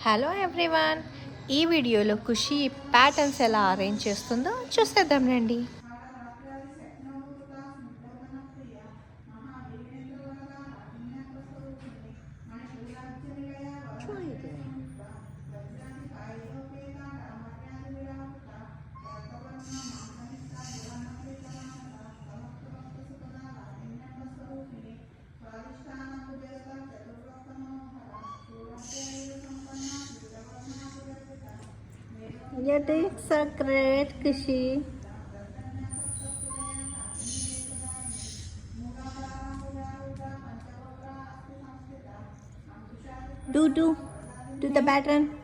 Hello everyone. ఈ వీడియోలో ఖుషి patterns ఎలా అరేంజ్ చేస్తుందో చూసేద్దాం రండి. Your dates are great, Kushi. Do the pattern.